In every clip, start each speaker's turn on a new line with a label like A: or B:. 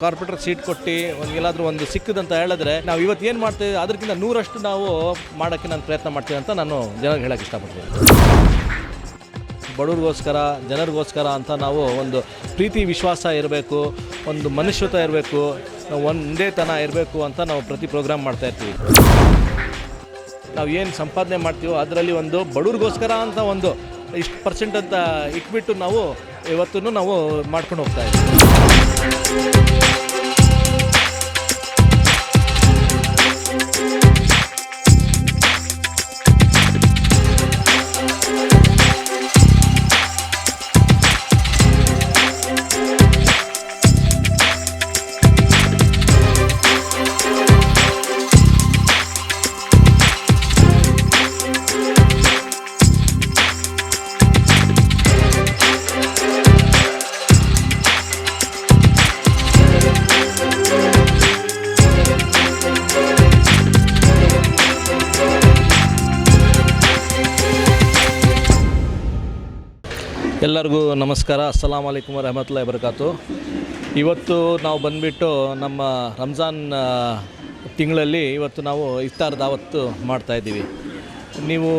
A: Corporate seat ಕೊಟ್ಟು ಎಲ್ಲಾದರೂ ಒಂದು ಸಿಕ್ಕದಂತ ಹೇಳಿದ್ರೆ ನಾವು ಇವತ್ತು ಏನು ಮಾಡ್ತೀವಿ ಅದಕ್ಕಿಂತ 100ರಷ್ಟು ನಾವು ಮಾಡೋಕ್ಕೆ ನಾನು ಪ್ರಯತ್ನ ಮಾಡ್ತೀವಿ ಅಂತ ನಾನು ಜನರಿಗೆ ಹೇಳೋಕ್ಕೆ ಇಷ್ಟಪಡ್ತೀನಿ. ಬಡವ್ರಿಗೋಸ್ಕರ ಜನರಿಗೋಸ್ಕರ ಅಂತ ನಾವು ಒಂದು ಪ್ರೀತಿ ವಿಶ್ವಾಸ ಇರಬೇಕು, ಒಂದು ಮನುಷ್ಯತ್ವ ಇರಬೇಕು, ಒಂದೇ ತನ ಇರಬೇಕು ಅಂತ ನಾವು ಪ್ರತಿ ಪ್ರೋಗ್ರಾಮ್ ಮಾಡ್ತಾಯಿರ್ತೀವಿ. ನಾವು ಏನು ಸಂಪಾದನೆ ಮಾಡ್ತೀವೋ ಅದರಲ್ಲಿ ಒಂದು ಬಡವ್ರಿಗೋಸ್ಕರ ಅಂತ ಒಂದು ಇಷ್ಟು ಪರ್ಸೆಂಟ್ ಅಂತ ಇಟ್ಬಿಟ್ಟು ನಾವು ಇವತ್ತೂ ನಾವು ಮಾಡ್ಕೊಂಡು ಹೋಗ್ತಾ ಇದ್ದೀವಿ. ಎಲ್ಲರಿಗೂ ನಮಸ್ಕಾರ. ಅಸ್ಸಲಾಮ್ ಅಲೈಕುಮ್ ವರಹಮತುಲ್ಲಾಹಿ ವಬರಕಾತು. ಇವತ್ತು ನಾವು ಬಂದುಬಿಟ್ಟು ನಮ್ಮ ರಂಜಾನ್ ತಿಂಗಳಲ್ಲಿ ಇವತ್ತು ನಾವು ಇಫ್ತಾರ್ ದಾವತ್ತು ಮಾಡ್ತಾಯಿದ್ದೀವಿ. ನೀವು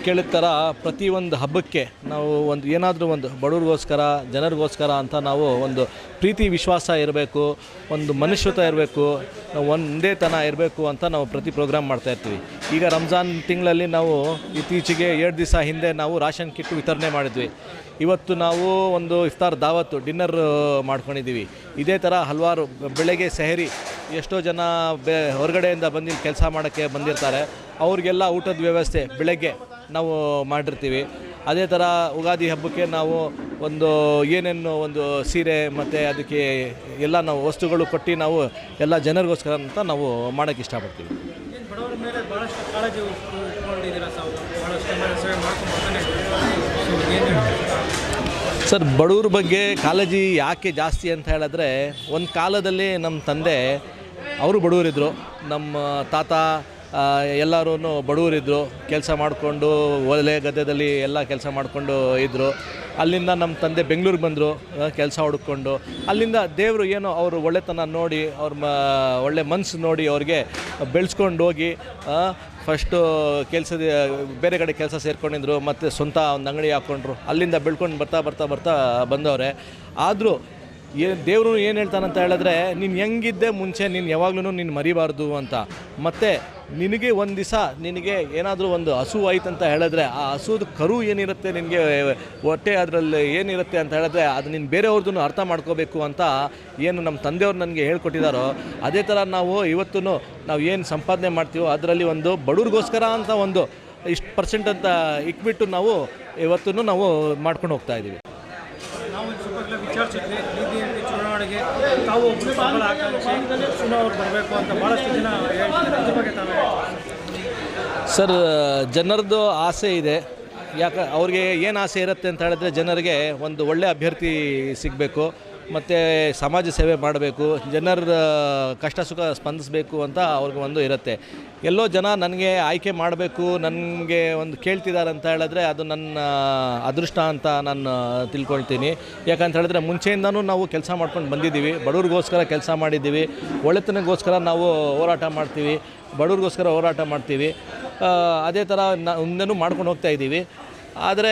A: ಕೇಳಿದ ಥರ ಪ್ರತಿಯೊಂದು ಹಬ್ಬಕ್ಕೆ ನಾವು ಏನಾದರೂ ಒಂದು ಬಡವ್ರಿಗೋಸ್ಕರ ಜನರಿಗೋಸ್ಕರ ಅಂತ ನಾವು ಒಂದು ಪ್ರೀತಿ ವಿಶ್ವಾಸ ಇರಬೇಕು, ಒಂದು ಮನುಷ್ಯತ್ವ ಇರಬೇಕು, ಒಂದೇ ತನ ಇರಬೇಕು ಅಂತ ನಾವು ಪ್ರತಿ ಪ್ರೋಗ್ರಾಮ್ ಮಾಡ್ತಾಯಿರ್ತೀವಿ. ಈಗ ರಂಜಾನ್ ತಿಂಗಳಲ್ಲಿ ನಾವು ಇತ್ತೀಚೆಗೆ 2 ದಿವಸ ಹಿಂದೆ ನಾವು ರಾಷನ್ ಕಿಟ್ ವಿತರಣೆ ಮಾಡಿದ್ವಿ. ಇವತ್ತು ನಾವು ಒಂದು ಇಫ್ತಾರ್ ದಾವತ್ತು ಡಿನ್ನರ್ ಮಾಡ್ಕೊಂಡಿದ್ದೀವಿ. ಇದೇ ಥರ ಹಲವಾರು ಬೆಳಗ್ಗೆ ಸೆಹರಿ ಎಷ್ಟೋ ಜನ ಹೊರಗಡೆಯಿಂದ ಬಂದು ಕೆಲಸ ಮಾಡೋಕ್ಕೆ ಬಂದಿರ್ತಾರೆ, ಅವ್ರಿಗೆಲ್ಲ ಊಟದ ವ್ಯವಸ್ಥೆ ಬೆಳಗ್ಗೆ ನಾವು ಮಾಡಿರ್ತೀವಿ. ಅದೇ ಥರ ಯುಗಾದಿ ಹಬ್ಬಕ್ಕೆ ನಾವು ಏನೇನು ಒಂದು ಸೀರೆ ಮತ್ತು ಅದಕ್ಕೆ ಎಲ್ಲ ನಾವು ವಸ್ತುಗಳು ಕೊಟ್ಟು ನಾವು ಎಲ್ಲ ಜನರಿಗೋಸ್ಕರ ಅಂತ ನಾವು ಮಾಡೋಕ್ಕೆ ಇಷ್ಟಪಡ್ತೀವಿ. ಸರ್, ಬಡವ್ರ ಬಗ್ಗೆ ಕಾಳಜಿ ಯಾಕೆ ಜಾಸ್ತಿ ಅಂತ ಹೇಳಿದ್ರೆ, ಒಂದು ಕಾಲದಲ್ಲಿ ನಮ್ಮ ತಂದೆ ಅವರು ಬಡವರಿದ್ದರು, ನಮ್ಮ ತಾತ ಎಲ್ಲರೂ ಬಡವರಿದ್ದರು. ಕೆಲಸ ಮಾಡಿಕೊಂಡು ಒಲೆ ಗದ್ದೆದಲ್ಲಿ ಎಲ್ಲ ಕೆಲಸ ಮಾಡಿಕೊಂಡು ಇದ್ದರು. ಅಲ್ಲಿಂದ ನಮ್ಮ ತಂದೆ ಬೆಂಗಳೂರಿಗೆ ಬಂದರು ಕೆಲಸ ಹುಡುಕೊಂಡು. ಅಲ್ಲಿಂದ ದೇವರು ಏನೋ ಅವರು ಒಳ್ಳೆತನ ನೋಡಿ, ಅವ್ರ ಒಳ್ಳೆ ಮನಸ್ಸು ನೋಡಿ ಅವ್ರಿಗೆ ಬೆಳೆಸ್ಕೊಂಡು ಹೋಗಿ ಫಸ್ಟು ಬೇರೆ ಕಡೆ ಕೆಲಸ ಸೇರ್ಕೊಂಡಿದ್ರು, ಮತ್ತು ಸ್ವಂತ ಒಂದು ಅಂಗಡಿ ಹಾಕ್ಕೊಂಡ್ರು. ಅಲ್ಲಿಂದ ಬೆಳ್ಕೊಂಡು ಬರ್ತಾ ಬಂದವ್ರೆ. ಆದರೂ ದೇವರು ಏನು ಹೇಳ್ತಾನಂತ ಹೇಳಿದ್ರೆ, ನೀನು ಹೆಂಗಿದ್ದೆ ಮುಂಚೆ ನೀನು ಯಾವಾಗಲೂ ನೀನು ಮರಿಬಾರ್ದು ಅಂತ. ಮತ್ತು ನಿನಗೆ ಒಂದು ದಿವಸ ನಿನಗೆ ಏನಾದರೂ ಒಂದು ಹಸು ಆಯ್ತು ಅಂತ ಹೇಳಿದ್ರೆ, ಆ ಹಸುದ ಕರು ಏನಿರುತ್ತೆ ನಿನಗೆ ಹೊಟ್ಟೆ ಅದರಲ್ಲಿ ಏನಿರುತ್ತೆ ಅಂತ ಹೇಳಿದ್ರೆ ಅದು ನೀನು ಬೇರೆಯವ್ರದ್ದು ಅರ್ಥ ಮಾಡ್ಕೋಬೇಕು ಅಂತ ಏನು ನಮ್ಮ ತಂದೆಯವ್ರು ನನಗೆ ಹೇಳ್ಕೊಟ್ಟಿದ್ದಾರೋ, ಅದೇ ಥರ ನಾವು ಇವತ್ತೂ ನಾವು ಏನು ಸಂಪಾದನೆ ಮಾಡ್ತೀವೋ ಅದರಲ್ಲಿ ಒಂದು ಬಡವ್ರಿಗೋಸ್ಕರ ಅಂತ ಒಂದು ಇಷ್ಟು ಪರ್ಸೆಂಟ್ ಅಂತ ಇಟ್ಬಿಟ್ಟು ನಾವು ಇವತ್ತೂ ನಾವು ಮಾಡ್ಕೊಂಡು ಹೋಗ್ತಾ ಇದ್ದೀವಿ.
B: ವಿಚಾರಿಸಿದ್ವಿ ಚುನಾವಣೆಗೆ ತಾವು ಒಬ್ಬರು ಪ್ರಬಲ ಆಕಾಂಕ್ಷಿ ಚುನಾವಣೆ ಬರಬೇಕು ಅಂತ ಭಾಳಷ್ಟು ಜನ ಹೇಳ್ತಿದ್ದಾರೆ. ಅದ್ರ ಬಗ್ಗೆ ತಾವೇ?
A: ಸರ್, ಜನರದ್ದು ಆಸೆ ಇದೆ. ಅವ್ರಿಗೆ ಏನು ಆಸೆ ಇರುತ್ತೆ ಅಂತ ಹೇಳಿದ್ರೆ, ಜನರಿಗೆ ಒಂದು ಒಳ್ಳೆಯ ಅಭ್ಯರ್ಥಿ ಸಿಗಬೇಕು, ಮತ್ತು ಸಮಾಜ ಸೇವೆ ಮಾಡಬೇಕು, ಜನರ ಕಷ್ಟ ಸುಖ ಸ್ಪಂದಿಸಬೇಕು ಅಂತ ಅವ್ರಿಗೆ ಒಂದು ಇರುತ್ತೆ. ಎಲ್ಲೋ ಜನ ನನಗೆ ಆಯ್ಕೆ ಮಾಡಬೇಕು, ನನಗೆ ಒಂದು ಕೇಳ್ತಿದ್ದಾರೆ ಅಂತ ಹೇಳಿದ್ರೆ ಅದು ನನ್ನ ಅದೃಷ್ಟ ಅಂತ ನಾನು ತಿಳ್ಕೊಳ್ತೀನಿ. ಯಾಕಂತ ಹೇಳಿದ್ರೆ ಮುಂಚೆಯಿಂದನೂ ನಾವು ಕೆಲಸ ಮಾಡ್ಕೊಂಡು ಬಂದಿದ್ದೀವಿ, ಬಡವ್ರಿಗೋಸ್ಕರ ಕೆಲಸ ಮಾಡಿದ್ದೀವಿ, ಒಳ್ಳೆತನಗೋಸ್ಕರ ನಾವು ಹೋರಾಟ ಮಾಡ್ತೀವಿ, ಬಡವ್ರಿಗೋಸ್ಕರ ಹೋರಾಟ ಮಾಡ್ತೀವಿ. ಅದೇ ಥರ ಮುಂದೆನೂ ಮಾಡ್ಕೊಂಡು ಹೋಗ್ತಾ ಇದ್ದೀವಿ. ಆದರೆ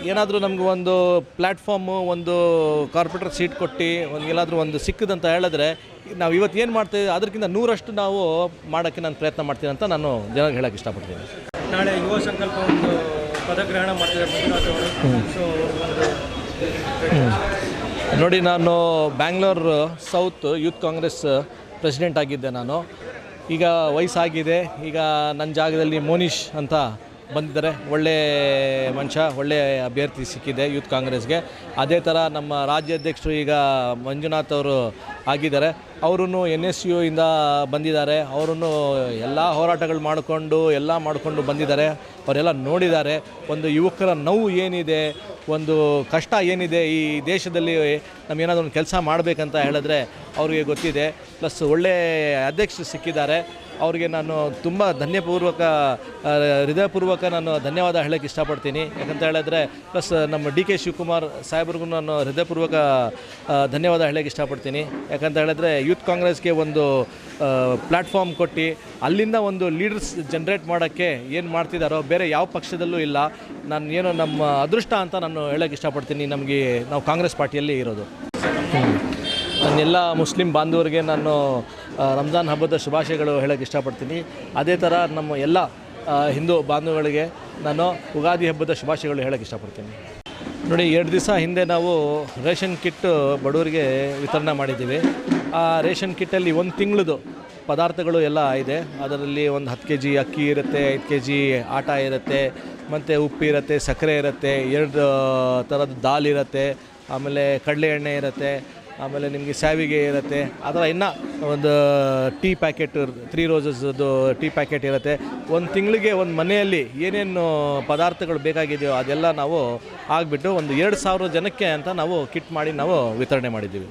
A: ಏನಾದರೂ ನಮ್ಗೆ ಒಂದು ಪ್ಲ್ಯಾಟ್ಫಾರ್ಮು, ಒಂದು ಕಾರ್ಪೊರೇಟರ್ ಸೀಟ್ ಕೊಟ್ಟು ಎಲ್ಲಾದರೂ ಒಂದು ಸಿಕ್ಕದಂತ ಹೇಳಿದ್ರೆ ನಾವು ಇವತ್ತು ಏನು ಮಾಡ್ತೀವಿ ಅದಕ್ಕಿಂತ 100ರಷ್ಟು ನಾವು ಮಾಡೋಕ್ಕೆ ನಾನು ಪ್ರಯತ್ನ ಮಾಡ್ತೀನಿ ಅಂತ ನಾನು ಜನರಿಗೆ ಹೇಳೋಕ್ಕೆ ಇಷ್ಟಪಡ್ತೀನಿ.
B: ನಾಳೆ ಯುವ ಸಂಕಲ್ಪ ಒಂದು ಪದಗ್ರಹಣ ಮಾಡ್ತಿದ್ದಾರೆ ಮಂಜುನಾಥ್ ಅವರು.
A: ನೋಡಿ, ನಾನು Bangalore south youth Congress president ಆಗಿದ್ದೆ. ನಾನು ಈಗ ವಯಸ್ಸಾಗಿದೆ. ಈಗ ನನ್ನ ಜಾಗದಲ್ಲಿ ಮೋನಿಶ್ ಅಂತ ಬಂದಿದ್ದಾರೆ. ಒಳ್ಳೆ ಮನುಷ್ಯ, ಒಳ್ಳೆ ಅಭ್ಯರ್ಥಿ ಸಿಕ್ಕಿದೆ ಯೂತ್ ಕಾಂಗ್ರೆಸ್ಗೆ. ಅದೇ ಥರ ನಮ್ಮ ರಾಜ್ಯಾಧ್ಯಕ್ಷರು ಈಗ ಮಂಜುನಾಥ್ ಅವರು ಆಗಿದ್ದಾರೆ. ಅವರು NSU ಇಂದ ಬಂದಿದ್ದಾರೆ. ಅವರು ಎಲ್ಲ ಹೋರಾಟಗಳು ಮಾಡಿಕೊಂಡು ಬಂದಿದ್ದಾರೆ. ಅವರೆಲ್ಲ ನೋಡಿದ್ದಾರೆ ಒಂದು ಯುವಕರ ನೋವು ಏನಿದೆ, ಒಂದು ಕಷ್ಟ ಏನಿದೆ ಈ ದೇಶದಲ್ಲಿ ನಮಗೇನಾದರೂ ಒಂದು ಕೆಲಸ ಮಾಡಬೇಕಂತ ಹೇಳಿದ್ರೆ ಅವ್ರಿಗೆ ಗೊತ್ತಿದೆ. ಪ್ಲಸ್ ಒಳ್ಳೆಯ ಅಧ್ಯಕ್ಷರು ಸಿಕ್ಕಿದ್ದಾರೆ. ಅವ್ರಿಗೆ ನಾನು ತುಂಬ ಹೃದಯಪೂರ್ವಕ ನಾನು ಧನ್ಯವಾದ ಹೇಳೋಕ್ಕೆ ಇಷ್ಟಪಡ್ತೀನಿ. ಯಾಕಂತ ಹೇಳಿದ್ರೆ ಪ್ಲಸ್ ನಮ್ಮ ಡಿ ಕೆ ಶಿವಕುಮಾರ್ ಸಾಹೇಬ್ರಿಗೂ ನಾನು ಹೃದಯಪೂರ್ವಕ ಧನ್ಯವಾದ ಹೇಳೋಕ್ಕೆ ಇಷ್ಟಪಡ್ತೀನಿ. ಯಾಕಂತ ಹೇಳಿದ್ರೆ ಯೂತ್ ಕಾಂಗ್ರೆಸ್ಗೆ ಒಂದು ಪ್ಲ್ಯಾಟ್ಫಾರ್ಮ್ ಕೊಟ್ಟು ಅಲ್ಲಿಂದ ಒಂದು ಲೀಡರ್ಸ್ ಜನ್ರೇಟ್ ಮಾಡೋಕ್ಕೆ ಏನು ಮಾಡ್ತಿದ್ದಾರೋ ಬೇರೆ ಯಾವ ಪಕ್ಷದಲ್ಲೂ ಇಲ್ಲ. ನಾನು ಏನೋ ನಮ್ಮ ಅದೃಷ್ಟ ಅಂತ ನಾನು ಹೇಳೋಕ್ಕೆ ಇಷ್ಟಪಡ್ತೀನಿ. ನಾವು ಕಾಂಗ್ರೆಸ್ ಪಾರ್ಟಿಯಲ್ಲಿ ಇರೋದು. ನನ್ನೆಲ್ಲ ಮುಸ್ಲಿಂ ಬಾಂಧವರಿಗೆ ನಾನು ರಂಜಾನ್ ಹಬ್ಬದ ಶುಭಾಶಯಗಳು ಹೇಳೋಕ್ಕೆ ಇಷ್ಟಪಡ್ತೀನಿ. ಅದೇ ಥರ ನಮ್ಮ ಎಲ್ಲ ಹಿಂದೂ ಬಾಂಧವಗಳಿಗೆ ನಾನು ಯುಗಾದಿ ಹಬ್ಬದ ಶುಭಾಶಯಗಳು ಹೇಳೋಕ್ಕೆ ಇಷ್ಟಪಡ್ತೀನಿ. ನೋಡಿ, 2 ದಿವಸ ಹಿಂದೆ ನಾವು ರೇಷನ್ ಕಿಟ್ ಬಡವರಿಗೆ ವಿತರಣೆ ಮಾಡಿದ್ದೀವಿ. ಆ ರೇಷನ್ ಕಿಟ್ಟಲ್ಲಿ 1 ತಿಂಗಳದು ಪದಾರ್ಥಗಳು ಎಲ್ಲ ಇದೆ. ಅದರಲ್ಲಿ ಒಂದು 10 kg ಅಕ್ಕಿ ಇರುತ್ತೆ, 5 kg ಆಟ ಇರುತ್ತೆ, ಮತ್ತು ಉಪ್ಪು ಇರುತ್ತೆ, ಸಕ್ಕರೆ ಇರುತ್ತೆ, 2 ಥರದ ದಾಲ್ ಇರುತ್ತೆ, ಆಮೇಲೆ ಕಡಲೆ ಎಣ್ಣೆ ಇರುತ್ತೆ, ಆಮೇಲೆ ನಿಮಗೆ ಸಾವಿಗೆ ಇರುತ್ತೆ. ಅದರ ಇನ್ನೂ ಒಂದು ಟೀ ಪ್ಯಾಕೆಟ್ 3 ರೋಸಸ್ದು ಟೀ ಪ್ಯಾಕೆಟ್ ಇರುತ್ತೆ. 1 ತಿಂಗಳಿಗೆ ಒಂದು ಮನೆಯಲ್ಲಿ ಏನೇನು ಪದಾರ್ಥಗಳು ಬೇಕಾಗಿದೆಯೋ ಅದೆಲ್ಲ ನಾವು ಆಗಿಬಿಟ್ಟು ಒಂದು 2,000 ಜನಕ್ಕೆ ಅಂತ ನಾವು ಕಿಟ್ ಮಾಡಿ ನಾವು ವಿತರಣೆ ಮಾಡಿದ್ದೀವಿ.